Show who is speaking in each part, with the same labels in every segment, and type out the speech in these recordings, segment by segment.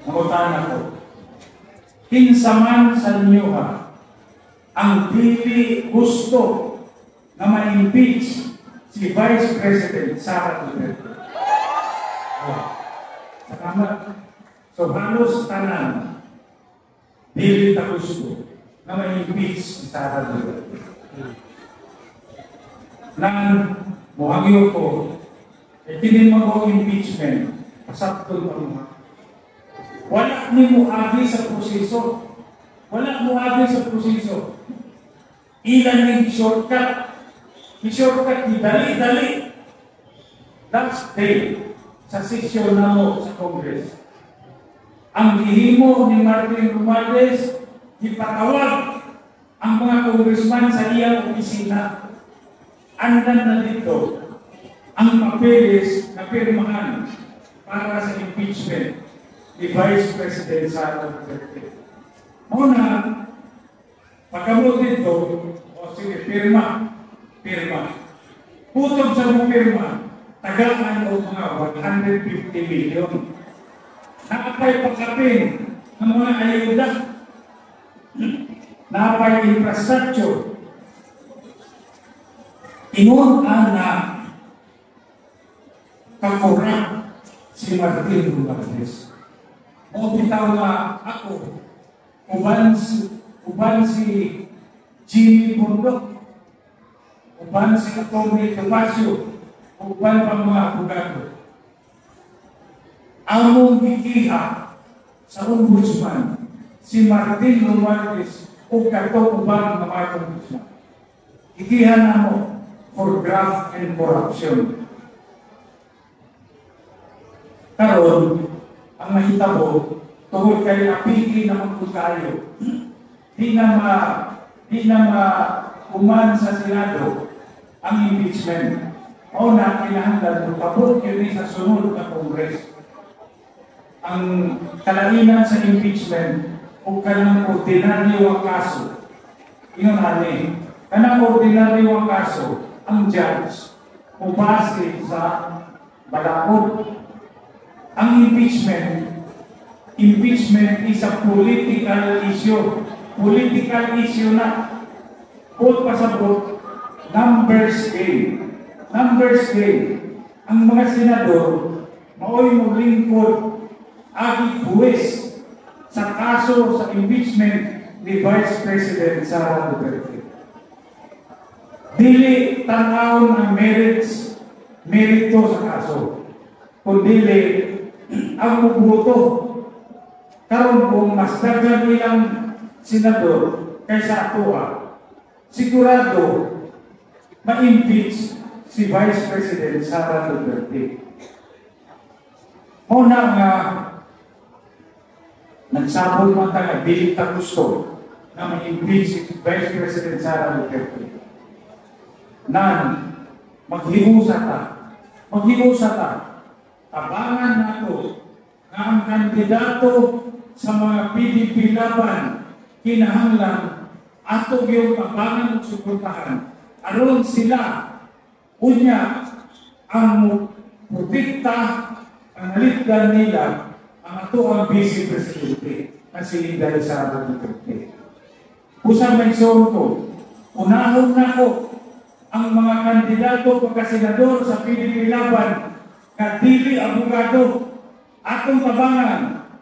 Speaker 1: Mangutan ako. Kinsa man sa inyo ang dili gusto na ma-impeach si Vice President Sara Duterte. Salamat. So halos tanan dili ta gusto na ma-impeach si Sara Duterte. Nang muhangyo ko, kinin mo impeachment, pasaptol ang mga. Wala ni mo agi sa proseso. Wala mo agi sa proseso. Ilan yung shortcut. I-shortcut ni dali-dali. Last day, sa sesyon na mo sa Congress. Ang gihimo ni Martin Romualdez, ipatawag ang mga congressman sa iyang opisina. Andan na dito ang papeles na pirmahan para sa impeachment ni Vice President Sara Duterte. Muna, pagkamot dito, sige, pirma. Putog sa mga pirma, tagaan o mga 150 million. Nakapay pagkapin ng mga ayuda. Nakapay infrastructure. Ingon na kakurang si Martin Romualdez. O bitaw na ako, uban si Jimmy Bundok, uban si Atty. Tomasio, uban pa mga abogado. Among gikiha sa ombudsman, si Martin Romualdez o katong uban ng mga ombudsman. Gikiha na mo for graft and corruption. Karon, ang mahitabo, tungkol kay napili na magputayo, di na uman sa Senado ang impeachment. O na kinahanglan, kapag yun sa sunod na Congress. Ang kalainan sa impeachment o kanang ordinaryo ang kaso. Yun natin, kanang ordinaryo ang kaso, ang judge, o base sa balakod. Ang impeachment is a political issue. Political issue na. Put pasabot, numbers game. Numbers game. Ang mga senador, maoy mo lingkod, agi buwis sa kaso sa impeachment ni Vice President Sara Duterte. Dili tanaw ng merito sa kaso. Kundi ang mubuto karon kung mas dagan ilang senador kaysa atoa, sigurado ma-impeach si Vice President Sara Duterte. Muna nga nagsabol man tayo, dili ta gusto na ma-impeach si Vice President Sara Duterte. Maghiusa ta. Tabangan nato na ang kandidato sa mga PDP laban kinahanglan ato yung tabangan at suportahan. Aron sila unya ang protekta ang halitgan nila ang ato ang Vice Presidente na si Inday Sara Duterte. Usang may sonto, unahon na ko ang mga kandidato pagkasenador sa PDP laban na dili abogado. Atong tabangan.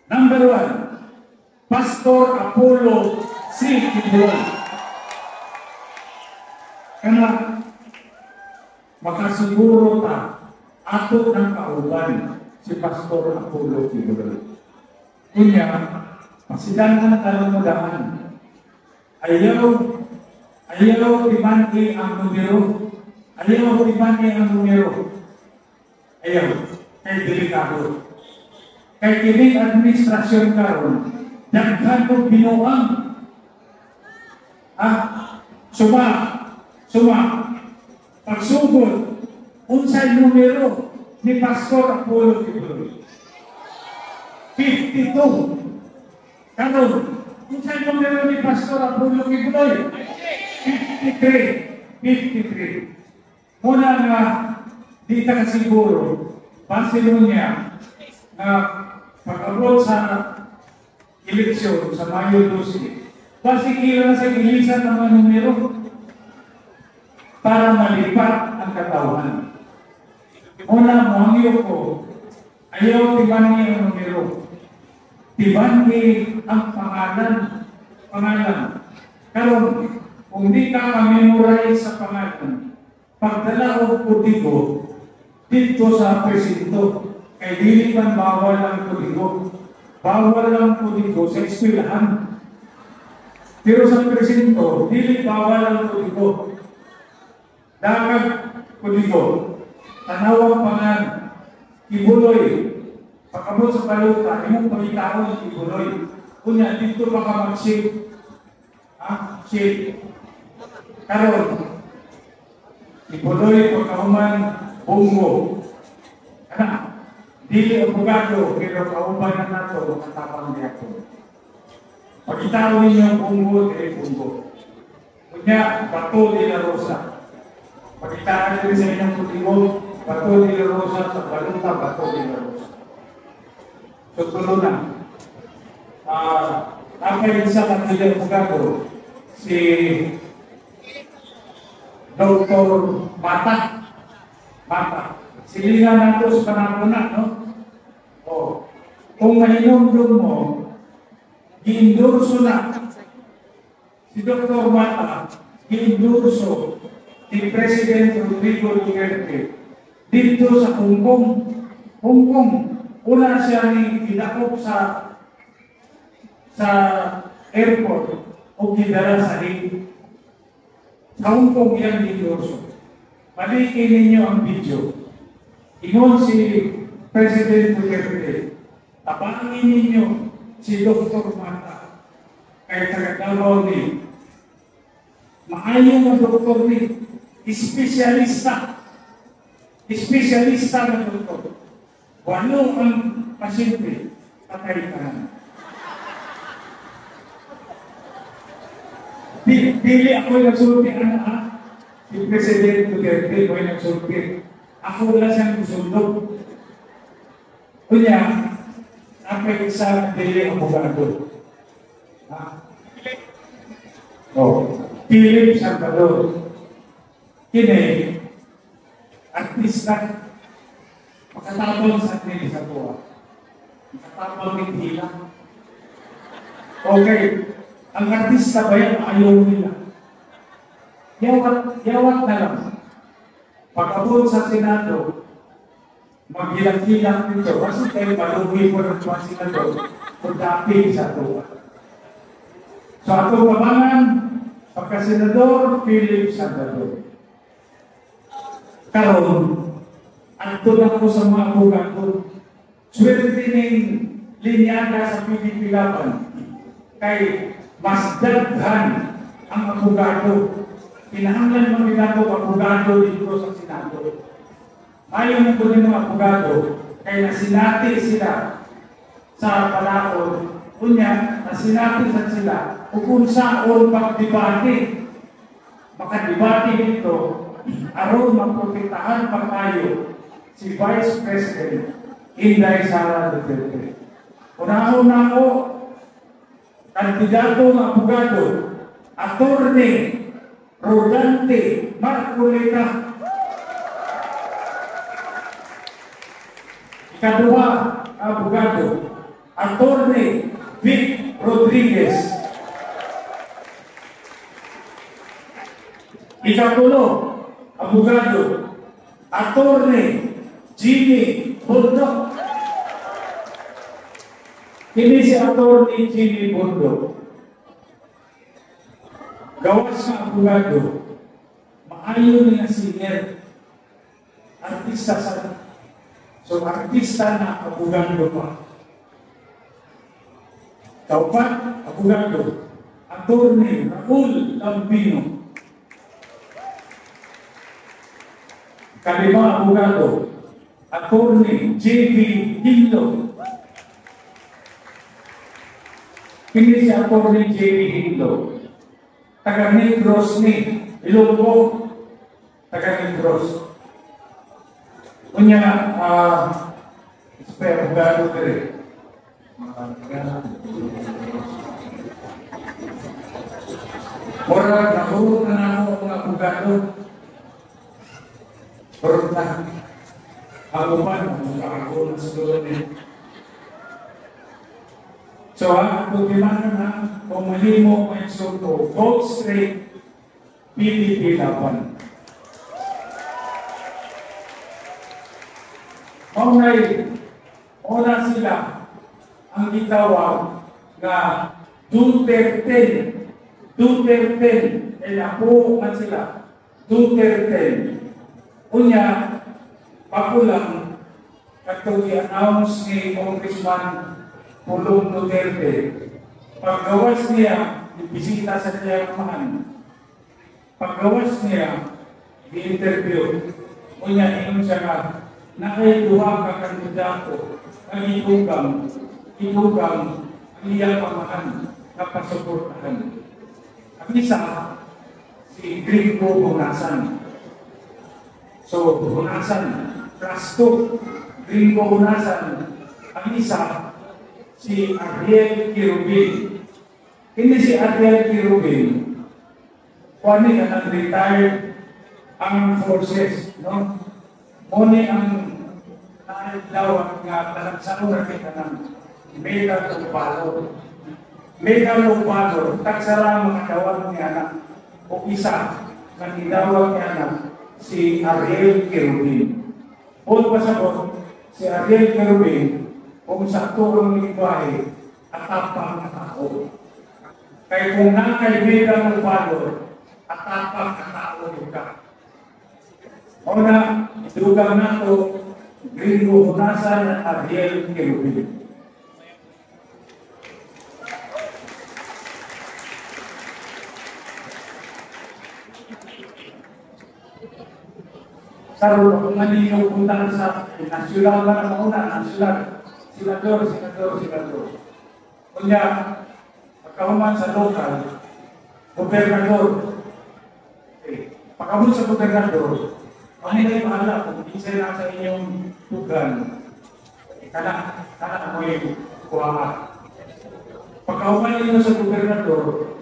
Speaker 1: Number 1, Pastor Apollo C. Kibuloy. Kana makasiguro ta ato ng kauban si Pastor Apollo Kibuloy. Kunya, pasidangan na talong mo daman. Ayaw timanti ang numero. Ayaw, kay delikado. Kay kining administrasyon karon, daghan kong binuang. Suma, pagsugod, unsay numero ni Pastor Apollo Kibuloy? 52. Karon, unsay numero ni Pastor Apollo Kibuloy? 53. Muna nga, di ta kasiguro, base niya na pag-abot sa eleksyon sa Mayo 12, basi kila na sa ilisan ng mga numero para malipat ang katawan. Una, muhangyo ko, ayaw tibangi ang numero. Tibangi ang pangalan. Karon, kung di ka ma-memorize sa pangalan, pagdala o kodigo dito sa presinto, kay dili man bawal ang kodigo. Bawal ang kodigo sa eskwelahan. Pero sa presinto, dili bawal ang kodigo. Dapat kodigo. Tanawang pangan, Kibuloy. Pagkabot sa baluta, imong pagitaon Kibuloy. Kunya, dito pa ka mag-shape. Shape. Karon, Kibuloy, pagkahuman, bungo. Dili abogado, pero kauban na nato, matapang niya ko. Pagitaon ninyo ang bungo, dili bungo. Kunya, Bato de la Rosa. Pagkitaan din sa inyong kutigo, Bato de la Rosa, sa baluta, Bato de la Rosa. So, tulo na. Ang isa kanila abogado, si Dr. Mata. Silingan nato sa panahon na, no? O, kung mahinumdum mo, giindurso na si Dr. Mata, giindurso ni President Rodrigo Duterte dito sa Hong Kong. Una siya ni gidakop sa airport o gidala sa ring. Sa Hong Kong yan giindurso. Balikin ninyo ang video. Ingon si President Duterte, abangin ninyo si Dr. Mata kay taga-Davao ni maayo ng doktor ni espesyalista ng doktor. Walo ang pasyente, patay ka na. Dili ako nagsulti si President Duterte ko nagsulti. Ako wala siyang susunod. Kunya, ako isa dili abogado. Philip Salvador. Kini, artista. Makatapon sa atin sa tuwa. Makatapon ng hila. Okay, ang artista ba yan? Ayaw nila. Yawat na lang. Pag-abot sa Senado, maghilang-hilang dito. Kasi tayo maluhi po ng mga Senado kung dapig sa tuwa. So, atong pamangan, pagka-Senador, Philip Salvador. Karon, ato na ko sa mga abogado. Swerte ng linyada sa PDP Laban kay mas daghan ang abogado. Kinahanglan ng mga abogado dito sa Senado. Ayaw po ng mga abogado kaya nasinati sila sa palakon. Kunya, nasinati sila kung saan pagdebate. Makadebate dito, aron magprotektahan pa tayo si Vice President Inday Sara Duterte. Una-una ko, kandidato ng abogado, Attorney Rodante Marcoleta. Ikadua, abogado, Attorney Vic Rodriguez. Ikatulo, abogado, Attorney Jimmy Bondo. Ini si Attorney Jimmy Bondo. Gawas sa abogado, maayo niya senior, artista sa so artista na abogado pa. Kaupat, abogado, Attorney Raul Lambino. Kalima, abogado, Attorney J.V. Hilo. Ini si Attorney J.V. Hilo. Taga-Negros ni Ilonggo, taga-Negros. Kunya, abogado dire. Murag nahuro na ako ang mga abogado. Pero na, ako man, ako na sa doon eh. So, ang pagkimanan na, kung mahimo ang insulto, vote straight, PDP laban. Una sila ang gitawag na Duterte. Duterte. Eh, ako man sila. Duterte. Unya, pakulang katong i-announce ni Congressman Pulong Duterte. Paggawas niya, bisita sa kanyang amahan. Paggawas niya, di-interview. Unya, inom siya nga, nakailuha ka kandidato, ang itugang ang iyang amahan na pasuportahan. Ang isa, si Gringo Hunasan. So, Hunasan, plus 2, Gringo Hunasan. Ang isa, si Ariel Kirubin. Hindi si Ariel Kirubin, kung ano ang retired armed forces, no? Muni ang naidlaw nga talagsano na kita ng Medal of Valor. Medal of Valor, tagsara mga tawag ni anak o isa na tinawag ni anak si Ariel Kirubin. Huwag pasabot, si Ariel Kirubin kung sa turong lingwahe at tapang na tao. Kaya kung nakay Medal of Valor at tapang na tao ka. Una, idugang na ito, Gringo Hunasan at Ariel Kirubin. Saro, kung manino punta sa nasyonal ba na mauna, nasyonal, senador. Kunya, pagkahuman sa lokal, gobernador. Pagkahuman sa gobernador, ang hindi mahala kung isa lang sa inyong tugan, kana ako yung kuha. Pagkahuman ninyo sa gobernador,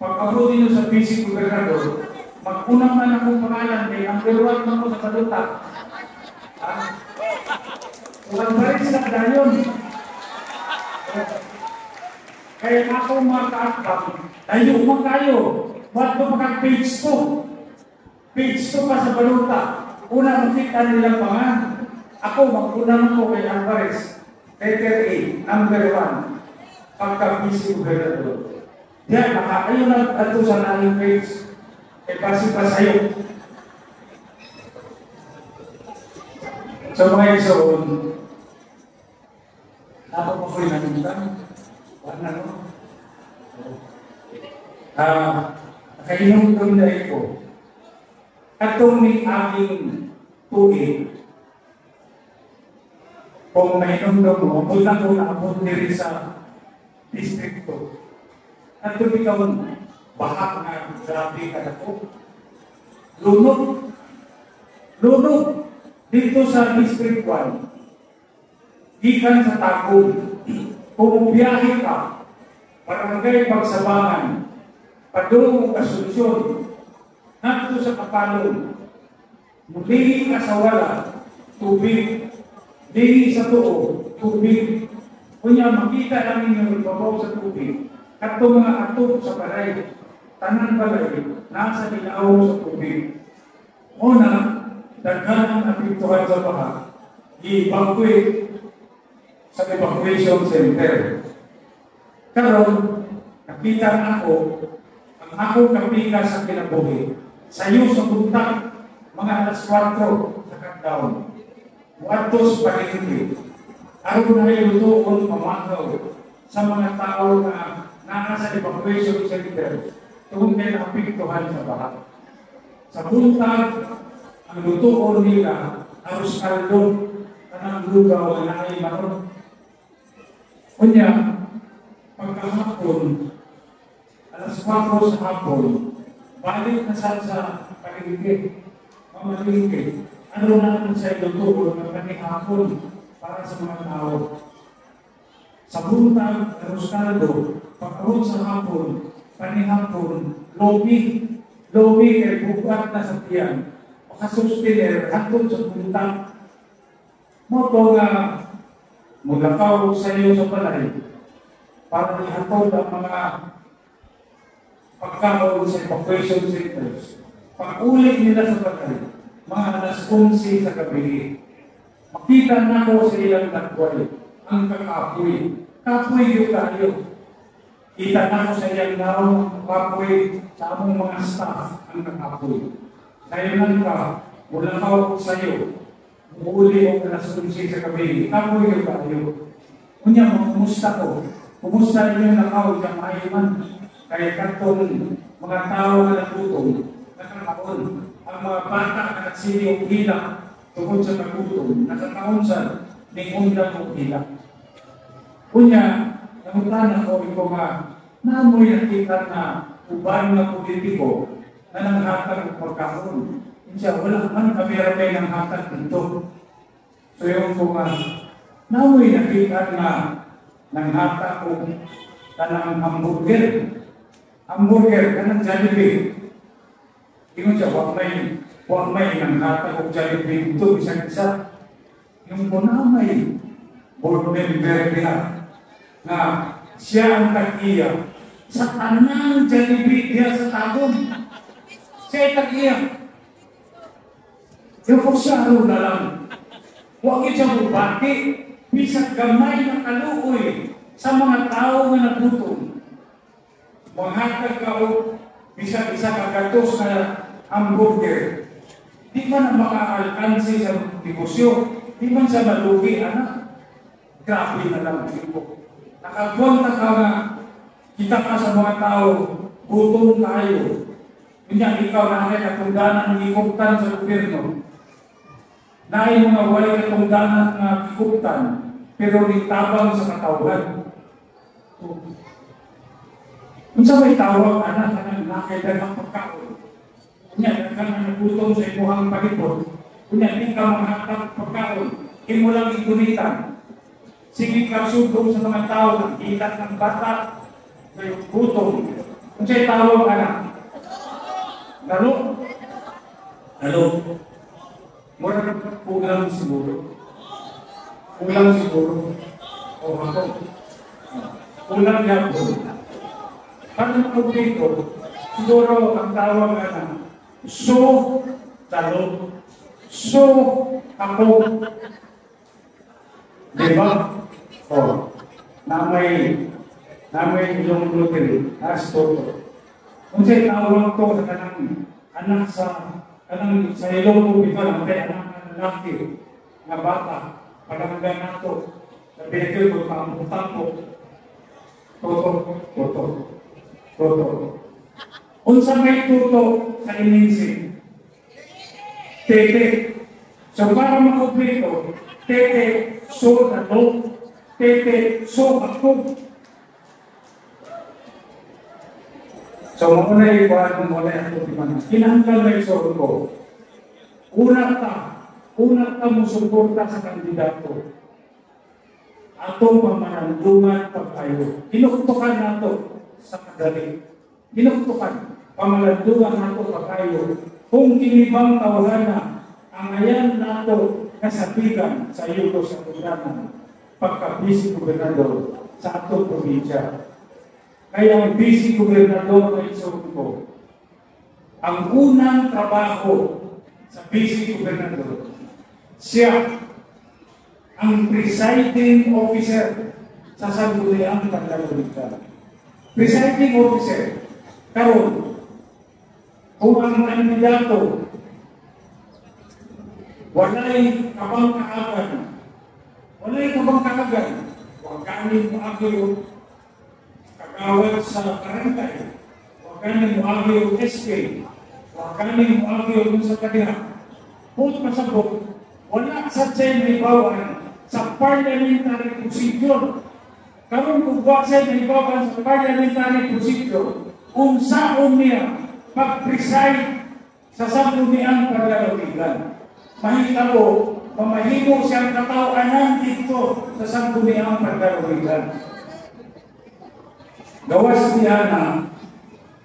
Speaker 1: pagkahuman ninyo sa vice gobernador, mag-unang man akong pangalan kay ang peruan mo sa kaluta. Huwag ba rin sila dayon? Kaya ako mga kaakbang, tayo mo kayo. Ba't ko pagka-page 2? Page 2 pa sa baluta. Una makita nilang pangan. Ako, mag-unang ko kay Alvarez. Letter A, number 1. Pagka-busy gobernador. Diyan, nakakayo na ato sa naling page. E pasi pa sa'yo. So mga isoon, ako pa ko'y nanuntan. Wala no? Nakainom doon na ito. Katong ni aking tuig, kung mainom doon mo, mula ko na abot diri sa distrito. Katong ikaw bahak na grabe ka na po. Lunod dito sa District 1. Ikan sa Tagum. Kung biyahe ka, barangay Pagsabangan, padung Asunsyon, nato sa Kapalong, muli ka sa wala, tubig, di sa tuo, tubig. Kunya makita namin yung ibabaw sa tubig, at itong mga atop sa balay, tanan balay, nasa ilaw sa tubig. Una, daghan ang apektuhan sa baha, i-evacuate sa evacuation center. Karon, nakita ako, ang akong kapika sa kinabuhi, sayo sa buntak, mga alas 4 sa countdown. Watos palengke. Araw na ilutuon pamakaw sa mga tao na nasa evacuation center kung may apektuhan sa baha. Sa buntag, ang lutuon nila, arus kaldo, kanang lugaw na ay maron. Kunya, pagkahapon, alas 4 sa hapon, balik na sa palengke, mamalingke. Ano na natin sa lutuon ng kanihapon para sa mga tao. Sa buntag, Roscaldo, pagkaroon sa hapon, panihapon, lobi kay bukat na sa tiyan, makasustiner, hatod sa buntag. Moto nga, mulakaw sa iyo sa balay, para ihatod ang mga pagkaon sa evacuation centers. Pag-ulit nila sa balay, mga alas 11 sa gabi, makita na ko sa ilang nagway, ang kakapoy. Kapoy yung tayo. Kita na ko sa ilang naong kapoy sa among mga staff, ang kakapoy. Ngayon ka, mulakaw sa iyo, uli o alas 11 sa gabi, kapoy yung tayo. Kunya, kumusta ko? Kumusta yung nakaw sa maiman? Kaya katong mga tao na natutong, nakakaon, ang mga bata na nagsili o hilak tungkol sa nagutom, nakakaon sa ningundang o hilak. Kunya, namutan ako ito nga, namoy nakita na uban na politiko na nanghatag ng pagkaon. Insya, wala man kami-ramay ng hatag dito. So yung ko nga, namoy nakita na nanghatag ko tanang hamburger. Hamburger, kanang Jollibee. Ingon siya, wag may nanghatag ko Jollibee dito, isa-isa. Yung kunamay, board member niya, na siya ang tag-iya sa tanang Jollibee diya sa Tagum. Siya ay tag-iya. Yung kusyaro na lang. Huwag siya bubati. Bisag gamay na kaluoy sa mga tao na nagutom. Manghatag ka o bisag isa kagatos na hamburger. Di man na makaalkansi sa negosyo. Di man sa malugi, anak. Grabe na lang ito. Nakagwanta ka nga, kita ka sa mga tao, gutom tayo. Kanya ikaw na ay katungganan ng ikuptan sa gobyerno. Na ay mga walay katungganan ng ikuptan, pero itabang sa katawhan. Kung sa may tawag, anak ka nang nakailan ng pagkaon. Kanya, ka nang nagutom sa imuhang palipod. Kanya, hindi ka manghatag pagkaon. Hindi mo lang ikunitan. Sige ka sugong sa mga tao ng ilat ng bata na yung gutom. Kung sa'y tawag ka na, lalo? Mura na kulang siguro. Kulang siguro. O ako. Kulang yan po. Paano ako dito? Siguro ang tawag ka na, lalo. Ako. Diba? O, na may ilong gluten, as toto. Kung sa'y tawag to sa kanang anak sa ilong mo, ito lang, kaya anak na lalaki, na bata, palanggan na to, sabi ito, pagpamutang po, toto. Unsa may tuto sa inisip? Tete. So para makumpleto, tete, so ako, tete, so ako. So mauna iwan mo na ako di mana. Kinanggal na isoro ko. Una ka mo suporta sa kandidato. Ato pamanandungan pagkayo. Kinuktukan nato sa kadali. Kinuktukan. Pamalandungan nato pagkayo. Kung kinibang tawagan na ang ayan nato kasabigan sa iyo sa pagdanan pagka-vice gobernador sa atong probinsya. Kaya ang vice gobernador na isong ko, ang unang trabaho sa vice gobernador, siya ang presiding officer sa sangguniang Paglalunitan. Presiding officer, karon kung ang kandidato walay kabang-kaagan, huwag kanin mo agyo kagawad sa barangay, huwag kanin mo agyo SK, huwag kanin mo agyo sa kadiha. Kung masabot, wala sa Chen Libawan sa parliamentary procedure. Karon kung wala sa Libawan sa parliamentary procedure, kung saan niya mag-preside sa sangguniang Paglalunitan. Mahita ko, pamahimo siyang katawanan dito sa sangguniang pagkarulitan. Gawas niya na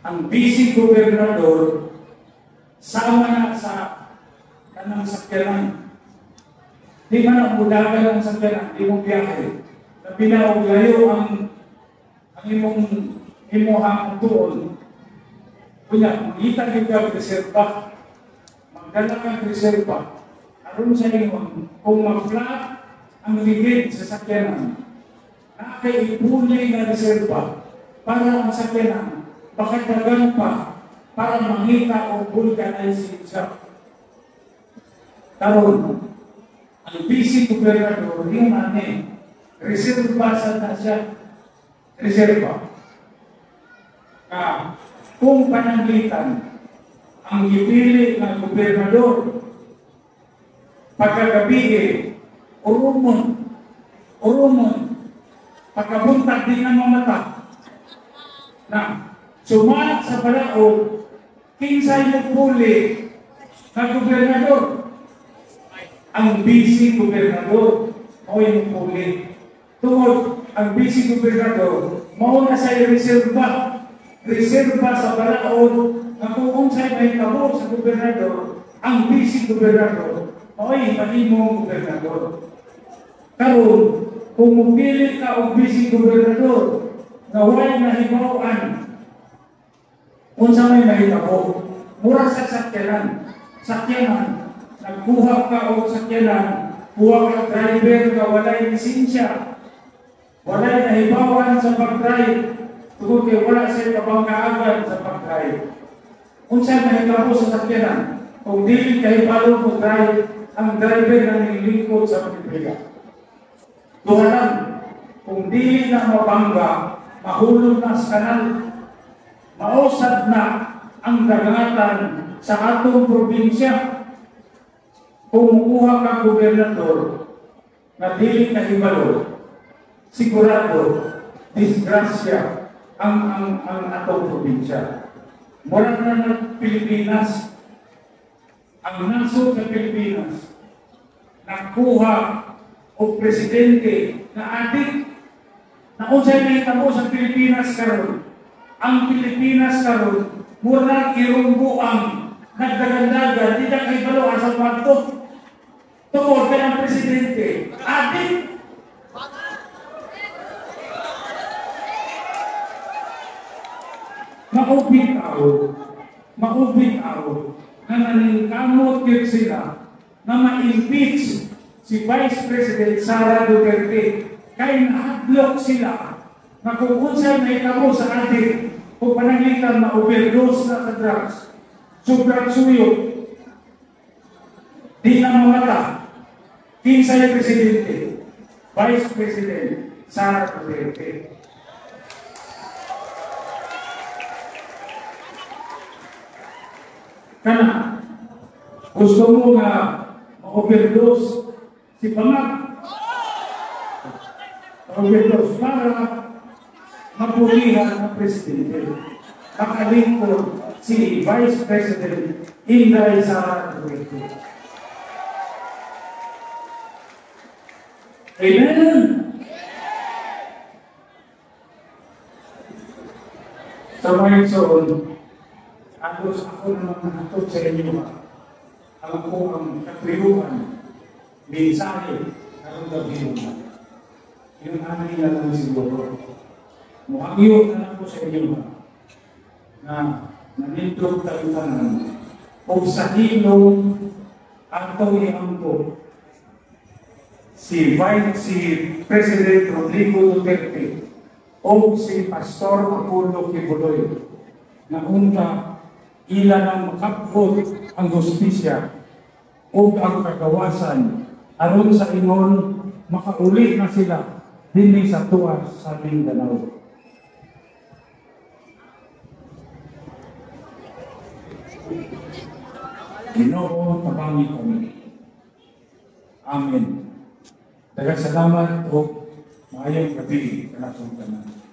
Speaker 1: ang vice gobernador sama na sa kanang sakyanan. Di man ang mudagan ang sakyanan, di mong biyahe. Napinaog layo ang imuhang tuon. Kunya, makita yung reserva. Magdala kang reserva. Aron sa inyo, kung mag-flat ang ligid sa sakyanan, nakakaipuli na reserva para ang sakyanan, pakadagan pa para makita o vulcanize siya. Karon, ang vice gobernador, yung reserva sa siya. Reserva. Kung pananglitan ang gipili ng gobernador pagkagabi urumon pagkabuntag din ang mamata na sumala sa palaod kinsay nagpuli ng gobernador ang vice gobernador o yung puli tungod ang vice gobernador mauna sa reserva sa balaod na kung unsay may kabo sa gobernador, ang vice gobernador, ay mahimong gobernador. Karon, kung mupili ka o vice gobernador, na way nahibawan, unsa may mahitabo, mura sa sakyanan, nagkuha ka o sakyanan, kuha ka driver na walay lisensya, walay nahibawan sa pag-drive, tungkol kay wala sa kabangkaagan sa pag-drive. Unsa mahitabo sa sakyanan, kung dili kahibalo mo drive, ang driver na nilingkod sa pagpipiga. Tuhanan, kung dili na mabangga, mahulog na sa kanal, mausad na ang dagatan sa atong probinsya. Kung mukuha ka gobernador na dili kahibalo, sigurado, disgrasya ang atong probinsya. Mura na ng Pilipinas, ang nasod sa Pilipinas, nakuha o presidente na adik na unsay mahitabo sa Pilipinas karon. Ang Pilipinas karon, mura irunggo ang nagdagandagan, di na kay balo asal magto. Tungod kay ang presidente, adik. Maubing tao na naningkamot yun sila na ma-impeach si Vice President Sara Duterte kay nahadlok sila na kung unsay may kamo sa atin kung pananglitan na overdose na sa drugs, sobrang suyo, di na mamata, kinsay Presidente, Vice President Sara Duterte. Kana, gusto mo nga ma-overdose si Pamag? Overdose para mapulihan ng Presidente. Makalingkod si Vice President Inday Sara Duterte. Amen? Sa mga igsoon, ako naman nahatod sa inyo ang ang katriyuhan, mensahe, karong gabi naman. Yung amin na lang siguro. Muhangyo na lang po sa inyo na nanindog talutanan o sa hilong ataw iampo si President Rodrigo Duterte o si Pastor Apollo Kibuloy na unta ila ng makapot ang justisya o ang kagawasan aron sa ingon makauli na sila dinhi sa tuwas sa Mindanao. Ginoo tabangi kami. Amen. Daghang salamat o maayong gabi kanatong tanan.